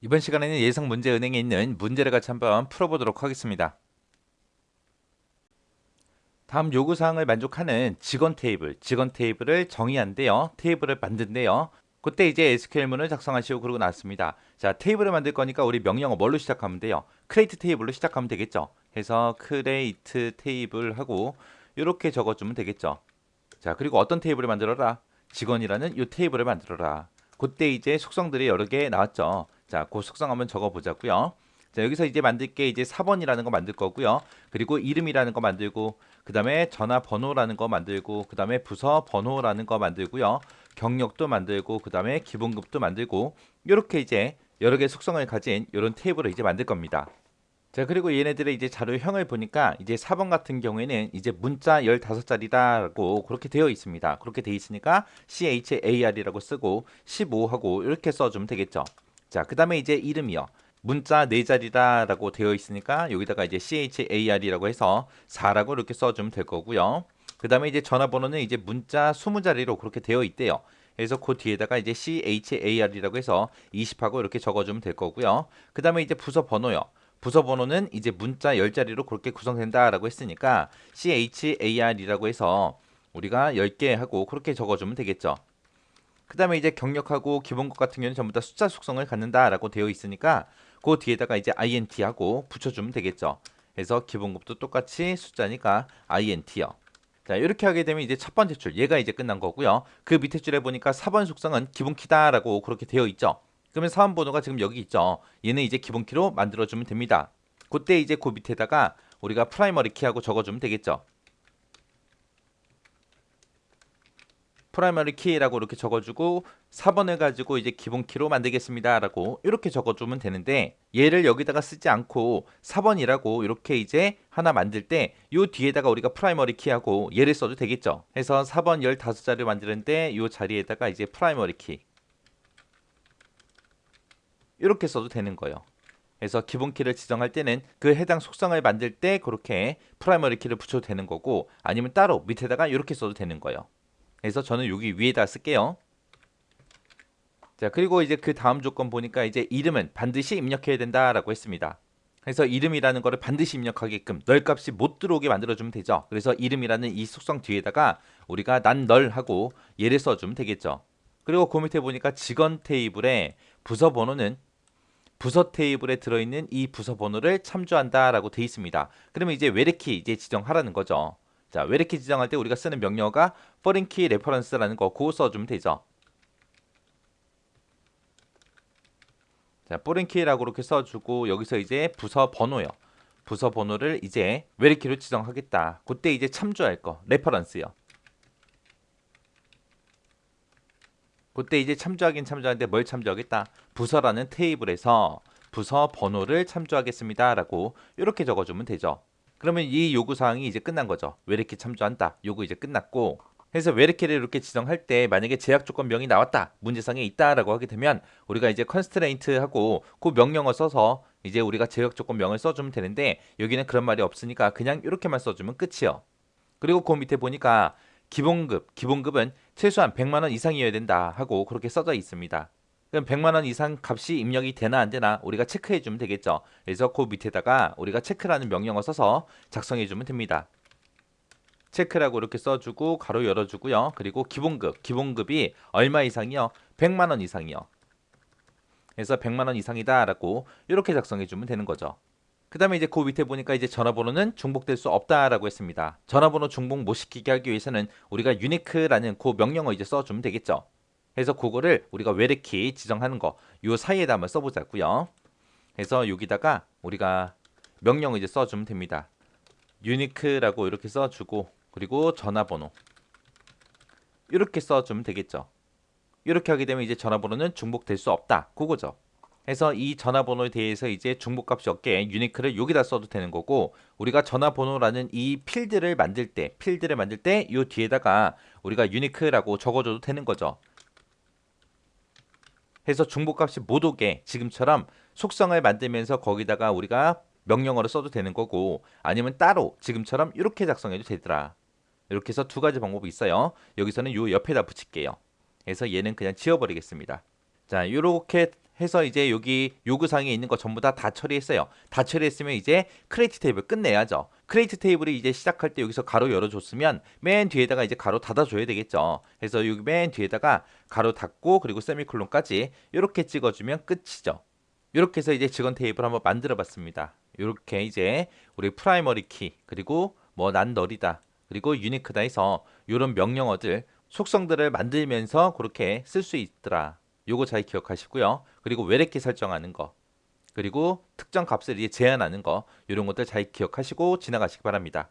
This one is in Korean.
이번 시간에는 예상 문제 은행에 있는 문제를 같이 한번 풀어보도록 하겠습니다. 다음 요구사항을 만족하는 직원 테이블을 정의한대요. 테이블을 만든대요. 그때 이제 SQL문을 작성하시고 그러고 나왔습니다. 자, 테이블을 만들 거니까 우리 명령어 뭘로 시작하면 돼요? create 테이블로 시작하면 되겠죠. 해서 create 테이블 하고 이렇게 적어주면 되겠죠. 자, 그리고 어떤 테이블을 만들어라? 직원이라는 이 테이블을 만들어라. 그때 이제 속성들이 여러 개 나왔죠. 자, 그 속성 한번 적어 보자고요. 자, 여기서 이제 만들 게 이제 4번이라는 거 만들 거고요. 그리고 이름이라는 거 만들고, 그 다음에 전화번호라는 거 만들고, 그 다음에 부서 번호라는 거 만들고요. 경력도 만들고, 그 다음에 기본급도 만들고, 이렇게 이제 여러 개 속성을 가진 이런 테이블을 이제 만들 겁니다. 자, 그리고 얘네들의 이제 자료형을 보니까 이제 4번 같은 경우에는 이제 문자 15자리라고 그렇게 되어 있습니다. 그렇게 되어 있으니까 CHAR이라고 쓰고 15하고 이렇게 써주면 되겠죠. 자, 그 다음에 이제 이름이요. 문자 4자리라고 되어 있으니까 여기다가 이제 CHAR이라고 해서 4라고 이렇게 써주면 될 거고요. 그 다음에 이제 전화번호는 이제 문자 20자리로 그렇게 되어 있대요. 그래서 그 뒤에다가 이제 CHAR이라고 해서 20하고 이렇게 적어주면 될 거고요. 그 다음에 이제 부서 번호요. 부서 번호는 이제 문자 10자리로 그렇게 구성된다라고 했으니까 CHAR이라고 해서 우리가 10개 하고 그렇게 적어주면 되겠죠. 그 다음에 이제 경력하고 기본급 같은 경우는 전부 다 숫자 속성을 갖는다라고 되어 있으니까 그 뒤에다가 이제 INT하고 붙여주면 되겠죠. 그래서 기본급도 똑같이 숫자니까 INT요. 자, 이렇게 하게 되면 이제 첫 번째 줄, 얘가 이제 끝난 거고요. 그 밑에 줄에 보니까 4번 속성은 기본키다라고 그렇게 되어 있죠. 그러면 사원 번호가 지금 여기 있죠. 얘는 이제 기본키로 만들어주면 됩니다. 그때 이제 그 밑에다가 우리가 프라이머리 키하고 적어주면 되겠죠. 프라이머리 키라고 이렇게 적어주고 4번을 가지고 이제 기본키로 만들겠습니다 라고 이렇게 적어주면 되는데 얘를 여기다가 쓰지 않고 4번이라고 이렇게 이제 하나 만들 때 요 뒤에다가 우리가 프라이머리 키하고 얘를 써도 되겠죠. 해서 4번 15자리를 만드는데 요 자리에다가 이제 프라이머리 키 이렇게 써도 되는 거예요. 그래서 기본키를 지정할 때는 그 해당 속성을 만들 때 그렇게 프라이머리 키를 붙여도 되는 거고 아니면 따로 밑에다가 이렇게 써도 되는 거예요. 그래서 저는 여기 위에다 쓸게요. 자, 그리고 이제 그 다음 조건 보니까 이제 이름은 반드시 입력해야 된다라고 했습니다. 그래서 이름이라는 거를 반드시 입력하게끔 널 값이 못 들어오게 만들어주면 되죠. 그래서 이름이라는 이 속성 뒤에다가 우리가 난 널 하고 얘를 써주면 되겠죠. 그리고 그 밑에 보니까 직원 테이블에 부서 번호는 부서 테이블에 들어있는 이 부서 번호를 참조한다라고 돼 있습니다. 그러면 이제 외래키 이제 지정하라는 거죠. 자, 외래키 지정할 때 우리가 쓰는 명령어가 foreign key reference라는 거 그거 써주면 되죠. 자, 뿌린키라고 이렇게 써주고 여기서 이제 부서 번호요. 부서 번호를 이제 외래키로 지정하겠다. 그때 이제 참조할 거 레퍼런스요. 그때 이제 참조하긴 참조하는데 뭘 참조하겠다? 부서라는 테이블에서 부서 번호를 참조하겠습니다라고 이렇게 적어주면 되죠. 그러면 이 요구 사항이 이제 끝난 거죠. 외래키 참조한다. 요구 이제 끝났고 그래서 외래키를 이렇게 지정할 때 만약에 제약 조건 명이 나왔다. 문제상에 있다라고 하게 되면 우리가 이제 컨스트레인트하고 그 명령어 써서 이제 우리가 제약 조건 명을 써주면 되는데 여기는 그런 말이 없으니까 그냥 이렇게만 써주면 끝이요. 그리고 그 밑에 보니까 기본급은 최소한 100만 원 이상이어야 된다 하고 그렇게 써져 있습니다. 그럼 100만 원 이상 값이 입력이 되나 안 되나 우리가 체크해 주면 되겠죠. 그래서 그 밑에다가 우리가 체크라는 명령어 써서 작성해 주면 됩니다. 체크라고 이렇게 써주고 가로 열어주고요. 그리고 기본급이 얼마 이상이요? 100만 원 이상이요. 그래서 100만 원 이상이다라고 이렇게 작성해 주면 되는 거죠. 그 다음에 이제 그 밑에 보니까 이제 전화번호는 중복될 수 없다라고 했습니다. 전화번호 중복 못 시키게 하기 위해서는 우리가 유니크라는 그 명령어 이제 써주면 되겠죠. 그래서 그거를 우리가 외래키 지정하는 거 요 사이에다 한번 써보자고요. 그래서 여기다가 우리가 명령어 이제 써주면 됩니다. 유니크라고 이렇게 써주고 그리고 전화번호 이렇게 써주면 되겠죠. 이렇게 하게 되면 이제 전화번호는 중복될 수 없다. 그거죠. 해서 이 전화번호에 대해서 이제 중복값이 없게 유니크를 여기다 써도 되는 거고 우리가 전화번호라는 이 필드를 만들 때 이 뒤에다가 우리가 유니크라고 적어줘도 되는 거죠. 해서 중복값이 못 오게 지금처럼 속성을 만들면서 거기다가 우리가 명령어를 써도 되는 거고 아니면 따로 지금처럼 이렇게 작성해도 되더라. 이렇게 해서 두 가지 방법이 있어요. 여기서는 요 옆에다 붙일게요. 그래서 얘는 그냥 지워버리겠습니다. 자, 이렇게 해서 이제 여기 요구사항에 있는 거 전부 다 처리했어요. 다 처리했으면 이제 크리에이트 테이블 끝내야죠. 크리에이트 테이블이 이제 시작할 때 여기서 가로 열어줬으면 맨 뒤에다가 이제 가로 닫아줘야 되겠죠. 그래서 여기 맨 뒤에다가 가로 닫고 그리고 세미콜론까지 이렇게 찍어주면 끝이죠. 이렇게 해서 이제 직원 테이블 한번 만들어 봤습니다. 이렇게 이제 우리 프라이머리 키 그리고 뭐 난널이다 그리고 유니크다 해서 이런 명령어들 속성들을 만들면서 그렇게 쓸 수 있더라. 요거 잘 기억하시고요. 그리고 외래키 설정하는 거 그리고 특정 값을 이제 제한하는 거 이런 것들 잘 기억하시고 지나가시기 바랍니다.